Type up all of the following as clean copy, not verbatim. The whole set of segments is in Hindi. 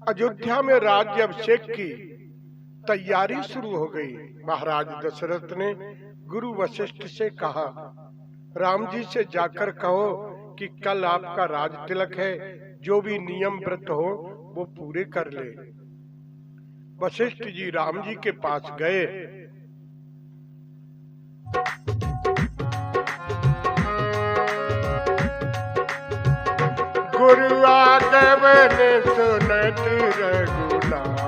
अयोध्या में राज्य अभिषेक की तैयारी शुरू हो गई। महाराज दशरथ ने गुरु वशिष्ठ से कहा, राम जी से जाकर कहो कि कल आपका राज तिलक है, जो भी नियम व्रत हो वो पूरे कर ले। वशिष्ठ जी राम जी के पास गए। गुरु आगमन सुनत रघुनाथ,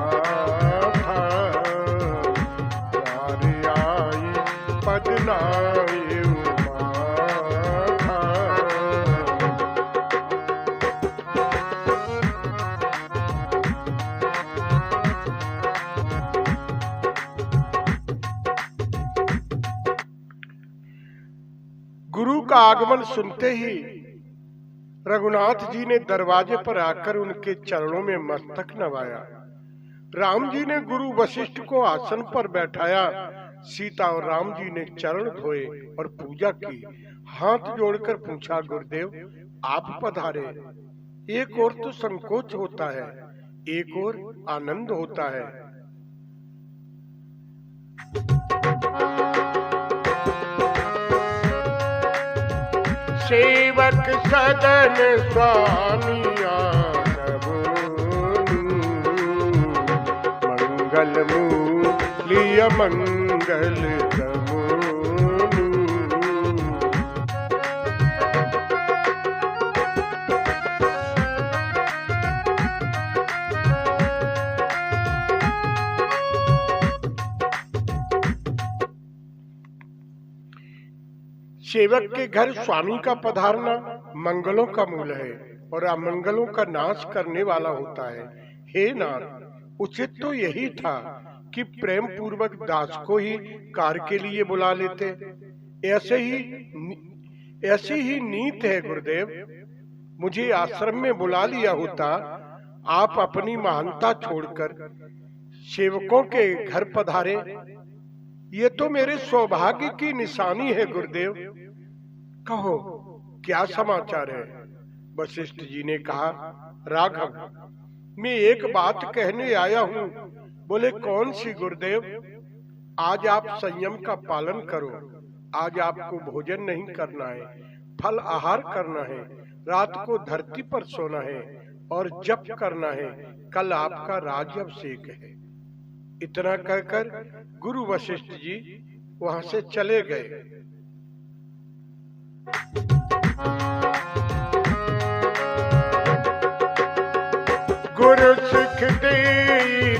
आई पदनाई उमा। गुरु का आगमन सुनते ही रघुनाथ जी ने दरवाजे पर आकर उनके चरणों में मस्तक नवाया। राम जी ने गुरु वशिष्ठ को आसन पर बैठाया। सीता और राम जी ने चरण धोए और पूजा की। हाथ जोड़कर पूछा, गुरुदेव आप पधारे। एक और तो संकोच होता है, एक और आनंद होता है। सेवक सदन स्वामी मंगल मूलिय मंगल तमोनु। सेवक के घर स्वामी का पधारना मंगलों का मूल है और अमंगलों का नाश करने वाला होता है। हे नाथ, उचित तो यही था कि प्रेम पूर्वक दास को ही कार्य के लिए बुला लेते। ऐसी ही नीत है गुरुदेव। मुझे आश्रम में बुला लिया होता। आप अपनी महानता छोड़कर सेवकों के घर पधारे, ये तो मेरे सौभाग्य की निशानी है गुरुदेव। कहो क्या समाचार है? वशिष्ठ जी ने कहा, राघव मैं एक बात कहने आया हूँ। बोले कौन सी गुरुदेव? आज आप संयम का पालन करो। आज आपको भोजन नहीं करना है, फल आहार करना है, रात को धरती पर सोना है और जप करना है। कल आपका राज्याभिषेक है। इतना कहकर गुरु वशिष्ठ जी वहां से चले गए। गुरु सिख दे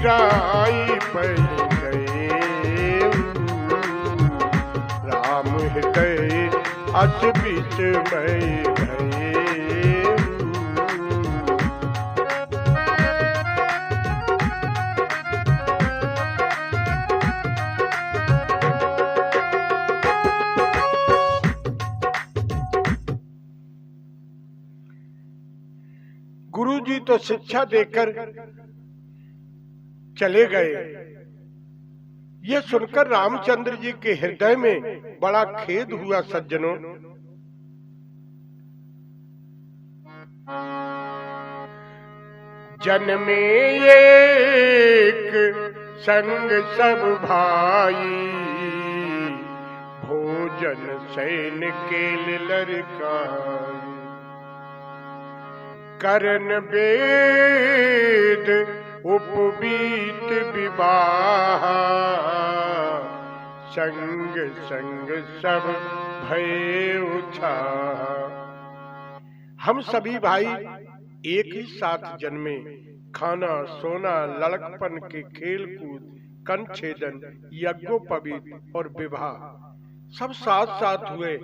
राई पै गए, राम हृदय अस बीच में भये। गुरु जी तो शिक्षा देकर चले गए। ये सुनकर रामचंद्र जी के हृदय में बड़ा खेद हुआ। सज्जनों, जन्मे एक संग सब भाई, भोजन सैन केल लरकाई। करन वेद उपवीत विवाह, संग संग सब भय उत्साह। हम सभी भाई एक ही साथ जन्मे। खाना सोना, लड़कपन के खेल कूद, कंछेदन, यज्ञोपवीत और विवाह सब साथ साथ हुए।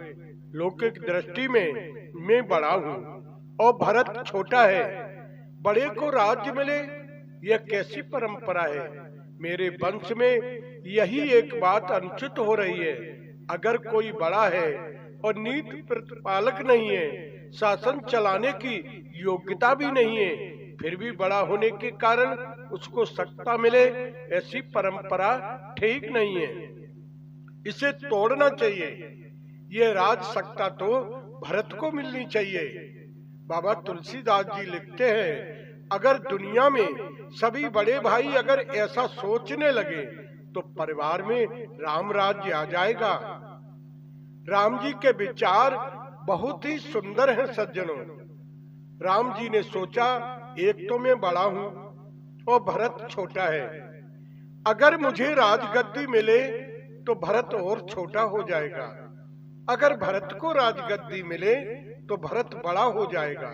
लौकिक दृष्टि में मैं बड़ा हूँ और भरत छोटा है। बड़े को राज्य मिले, यह कैसी परंपरा है? मेरे वंश में यही एक बात अनुचित हो रही है। अगर कोई बड़ा है और नीति प्रतिपालक नहीं है, शासन चलाने की योग्यता भी नहीं है, फिर भी बड़ा होने के कारण उसको सत्ता मिले, ऐसी परंपरा ठीक नहीं है। इसे तोड़ना चाहिए। ये राज सत्ता तो भरत को मिलनी चाहिए। बाबा तुलसीदास जी लिखते हैं, अगर दुनिया में सभी बड़े भाई अगर ऐसा सोचने लगे तो परिवार में राम राज्य आ जाएगा। राम जी के विचार बहुत ही सुंदर हैं सज्जनों। राम जी ने सोचा, एक तो मैं बड़ा हूं और भरत छोटा है, अगर मुझे राजगद्दी मिले तो भरत और छोटा हो जाएगा, अगर भरत को राजगद्दी मिले तो भरत बड़ा हो जाएगा,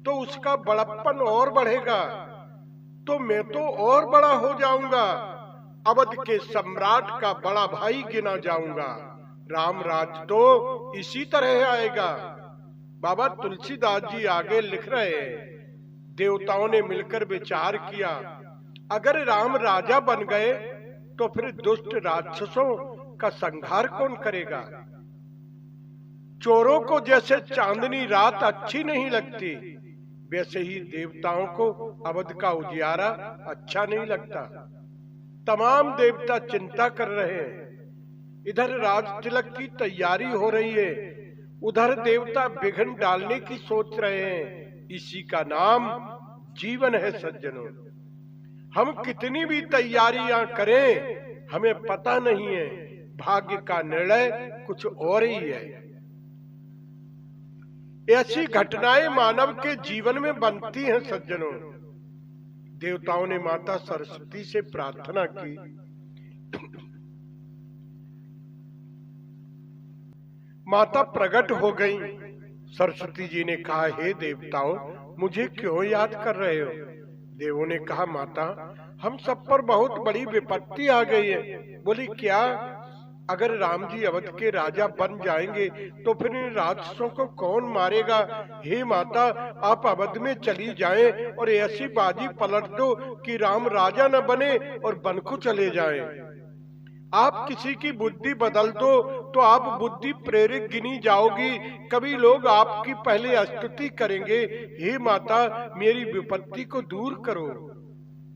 तो उसका बड़प्पन और बढ़ेगा, तो मैं तो और बड़ा हो जाऊंगा, अवध के सम्राट का बड़ा भाई गिना जाऊंगा, राम राज तो इसी तरह आएगा। बाबा तुलसीदास जी आगे लिख रहे हैं, देवताओं ने मिलकर विचार किया, अगर राम राजा बन गए तो फिर दुष्ट राक्षसों का संहार कौन करेगा। चोरों को जैसे चांदनी रात अच्छी नहीं लगती, वैसे ही देवताओं को अवध का उजियारा अच्छा नहीं लगता। तमाम देवता चिंता कर रहे हैं, इधर राज तिलक की तैयारी हो रही है, उधर देवता विघ्न डालने की सोच रहे हैं। इसी का नाम जीवन है सज्जनों। हम कितनी भी तैयारियां करें, हमें पता नहीं है, भाग्य का निर्णय कुछ और ही है। ऐसी घटनाएं मानव के जीवन में बनती हैं सज्जनों। देवताओं ने माता सरस्वती से प्रार्थना की, माता प्रकट हो गई। सरस्वती जी ने कहा, हे देवताओं, मुझे क्यों याद कर रहे हो। देवों ने कहा, माता हम सब पर बहुत बड़ी विपत्ति आ गई है। बोली, क्या। अगर राम जी अवध के राजा बन जाएंगे तो फिर इन राक्षसों को कौन मारेगा। हे माता, आप अवध में चली जाएं और ऐसी बाजी पलट दो कि राम राजा न बने और वन को चले जाएं। आप किसी की बुद्धि बदल दो तो आप बुद्धि प्रेरित गिनी जाओगी, कभी लोग आपकी पहले स्तुति करेंगे। हे माता, मेरी विपत्ति को दूर करो।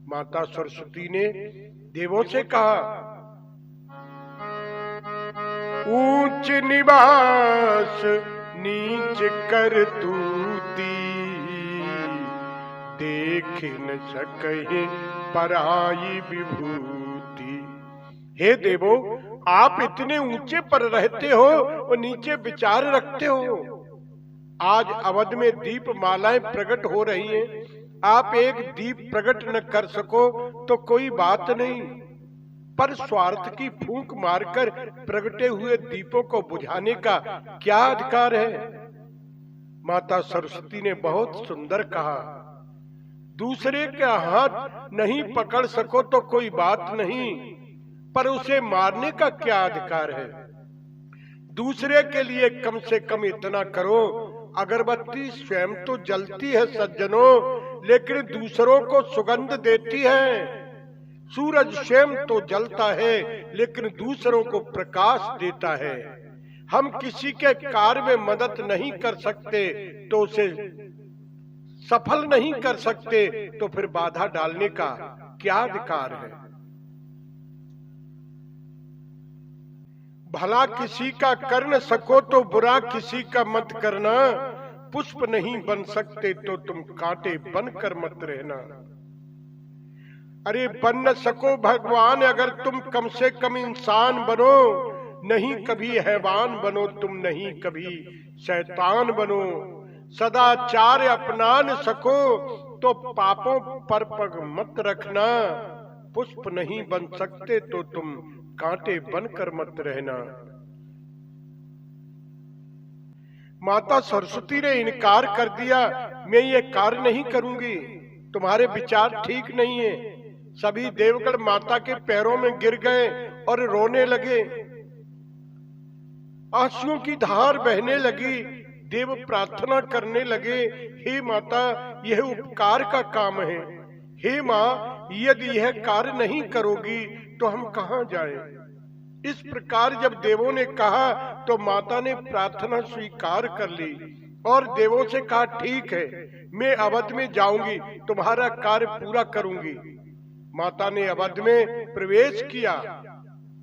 माता सरस्वती ने देवों से कहा, ऊंच निवास नीच कर तूती, देख न सकहि पराई विभूति। हे देवो, आप इतने ऊंचे पर रहते हो और नीचे विचार रखते हो। आज अवध में दीप मालाएं प्रकट हो रही हैं, आप एक दीप प्रकट न कर सको तो कोई बात नहीं, पर स्वार्थ की फूंक मारकर प्रगटे हुए दीपों को बुझाने का क्या अधिकार है। माता सरस्वती ने बहुत सुंदर कहा, दूसरे का हाथ नहीं पकड़ सको तो कोई बात नहीं, पर उसे मारने का क्या अधिकार है। दूसरे के लिए कम से कम इतना करो, अगरबत्ती स्वयं तो जलती है सज्जनों, लेकिन दूसरों को सुगंध देती है। सूरज स्वयं तो जलता है लेकिन दूसरों को प्रकाश देता है। हम किसी के कार्य में मदद नहीं कर सकते तो उसे सफल नहीं कर सकते, तो फिर बाधा डालने का क्या अधिकार है। भला किसी का कर न सको तो बुरा किसी का मत करना, पुष्प नहीं बन सकते तो तुम कांटे बनकर मत रहना। अरे बन न सको भगवान, अगर तुम कम से कम इंसान बनो, नहीं कभी हैवान बनो तुम, नहीं कभी शैतान बनो। सदाचार अपना न सको तो पापों पर पग मत रखना, पुष्प नहीं बन सकते तो तुम कांटे बनकर मत रहना। माता सरस्वती ने इनकार कर दिया, मैं ये कार्य नहीं करूंगी, तुम्हारे विचार ठीक नहीं है। सभी देवगण माता के पैरों में गिर गए और रोने लगे, आंसुओं की धार बहने लगी। देव प्रार्थना करने लगे, हे माता, यह उपकार का काम है। हे माँ, यदि यह कार्य नहीं करोगी तो हम कहाँ जाएं। इस प्रकार जब देवों ने कहा तो माता ने प्रार्थना स्वीकार कर ली और देवों से कहा, ठीक है, मैं अवध में जाऊंगी, तुम्हारा कार्य पूरा करूंगी। माता ने अवध में प्रवेश किया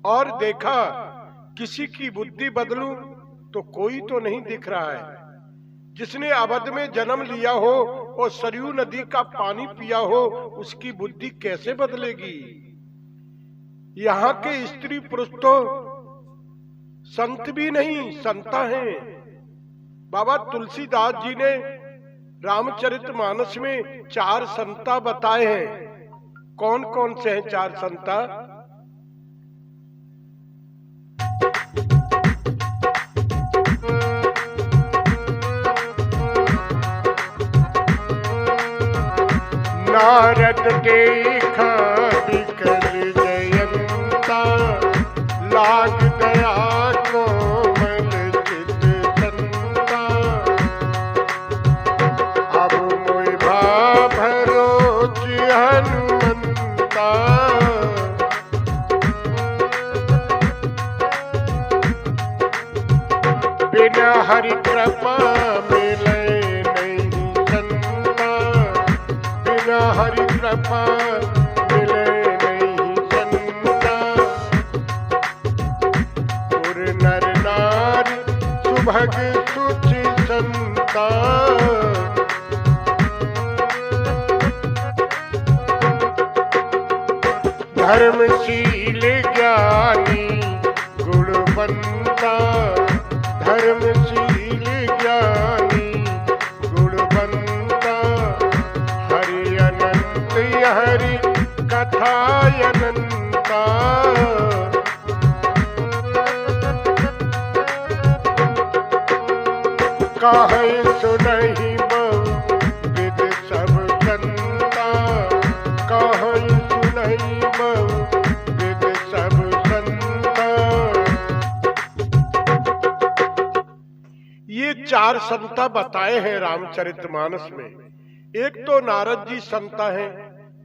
और देखा, किसी की बुद्धि बदलूं तो कोई तो नहीं दिख रहा है। जिसने अवध में जन्म लिया हो और सरयू नदी का पानी पिया हो, उसकी बुद्धि कैसे बदलेगी? यहाँ के स्त्री पुरुष तो संत भी नहीं, संता हैं। बाबा तुलसीदास जी ने रामचरितमानस में 4 संता बताए हैं। कौन कौन से हैं 4 संता? नारद देखा विकल जयंता, लाग गया कोमल चित संता। अब मोहि भरोच हनुमंता, बिना हरि कृपा मिले नहीं संता, बिना हरि कृपा मिले नहीं संता। पुर नर नारी सुभग सुचि संता, धर्मशील ज्ञानी गुणवंता, धर्मशील ज्ञानी गुणवंता। हरि अनंत हरि कथा अनंता, काहे सुनहि बहु विद सब संता, काहे सुनहि बहु विद सब संता। ये 4 संता बताए हैं रामचरितमानस में। एक तो नारद जी संता हैं,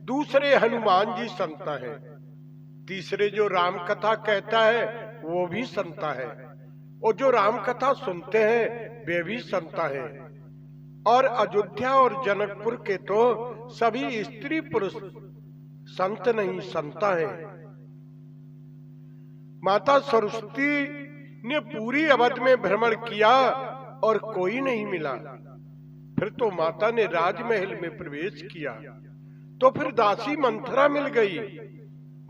दूसरे हनुमान जी संता हैं, तीसरे जो राम कथा कहता है वो भी संता है, और जो राम कथा सुनते हैं वे भी संता है। और अयोध्या और जनकपुर के तो सभी स्त्री पुरुष संत नहीं, संता है। माता सरस्वती ने पूरी अवध में भ्रमण किया और कोई नहीं मिला। फिर तो माता ने राजमहल में प्रवेश किया, तो फिर दासी मंथरा मिल गई।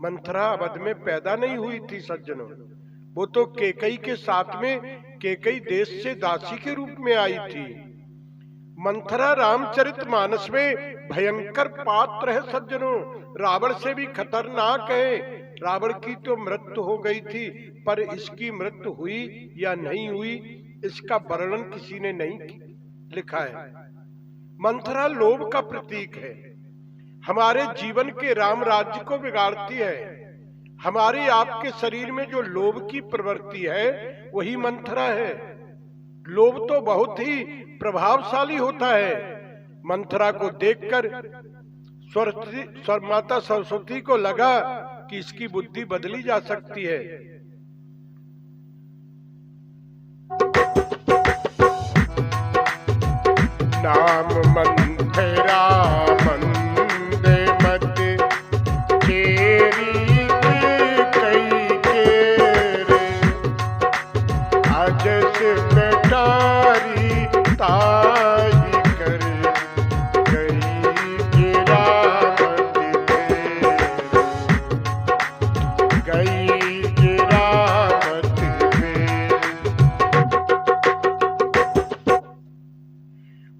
मंथरा अवध में पैदा नहीं हुई थी सज्जनों, वो तो कैकेयी के साथ में कैकेयी देश से दासी के रूप में आई थी। मंथरा रामचरितमानस में भयंकर पात्र है सज्जनों, रावण से भी खतरनाक है। रावण की तो मृत्यु हो गई थी, पर इसकी मृत्यु हुई या नहीं हुई इसका वर्णन किसी ने नहीं लिखा है। मंथरा लोभ का प्रतीक है, हमारे जीवन के राम राज्य को बिगाड़ती है। हमारे आपके शरीर में जो लोभ की प्रवृत्ति है वही मंथरा है। लोभ तो बहुत ही प्रभावशाली होता है। मंथरा को देखकर माता सरस्वती को लगा कि इसकी बुद्धि बदली जा सकती है। नाम मंथरा मंदे मत चेरी कई केरे, अजस बेटारी ताई कर गई गिरामत में, गई गिरामत में।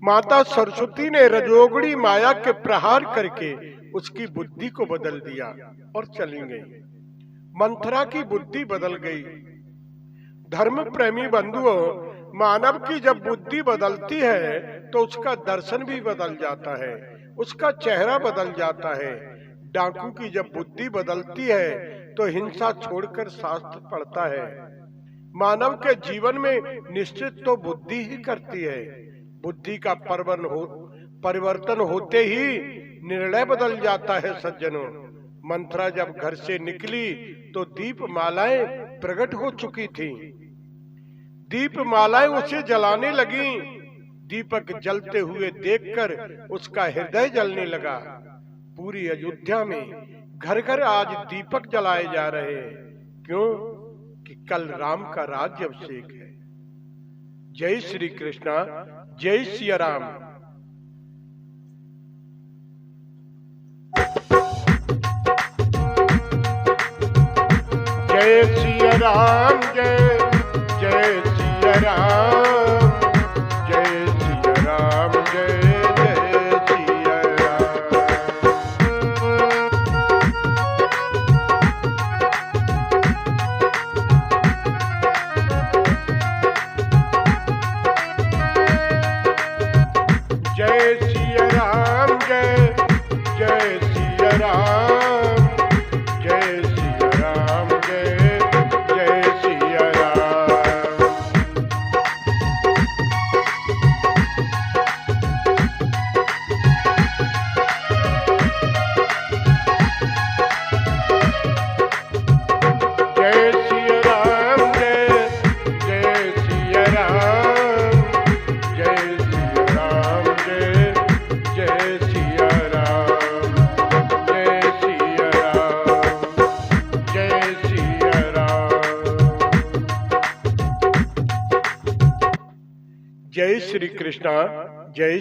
माता सरस्वती ने रजोगुणी माया के प्रहार करके उसकी बुद्धि को बदल दिया और चली गई। मंथरा की बुद्धि बदल गई। धर्म प्रेमी बंधुओं, मानव की जब बुद्धि बदलती है तो उसका दर्शन भी बदल जाता है, उसका चेहरा बदल जाता है। डाकू की जब बुद्धि बदलती है तो हिंसा छोड़कर शास्त्र पढ़ता है। मानव के जीवन में निश्चित तो बुद्धि ही करती है। बुद्धि का परिवर्तन होते ही निर्णय बदल जाता है सज्जनों। मंथरा जब घर से निकली तो दीप मालाएं प्रकट हो चुकी थी। दीप मालाएं उसे जलाने लगी। दीपक जलते हुए देखकर उसका हृदय जलने लगा। पूरी अयोध्या में घर घर आज दीपक जलाए जा रहे हैं। क्यों? कि कल राम का राज्य अभिषेक है। जय श्री कृष्णा, जय सिया राम। जय सिया राम, जय जय सिया राम, जय सिया राम, जय जय सिया राम। जय सिया राम, जय जय सिया राम, जय सिया राम, जय जय सिया राम। जय सिया राम, जय जय सिया राम, जय सिया राम, जय जय सिया राम, जय सिया राम, जय सिया राम। जय श्री कृष्णा, जय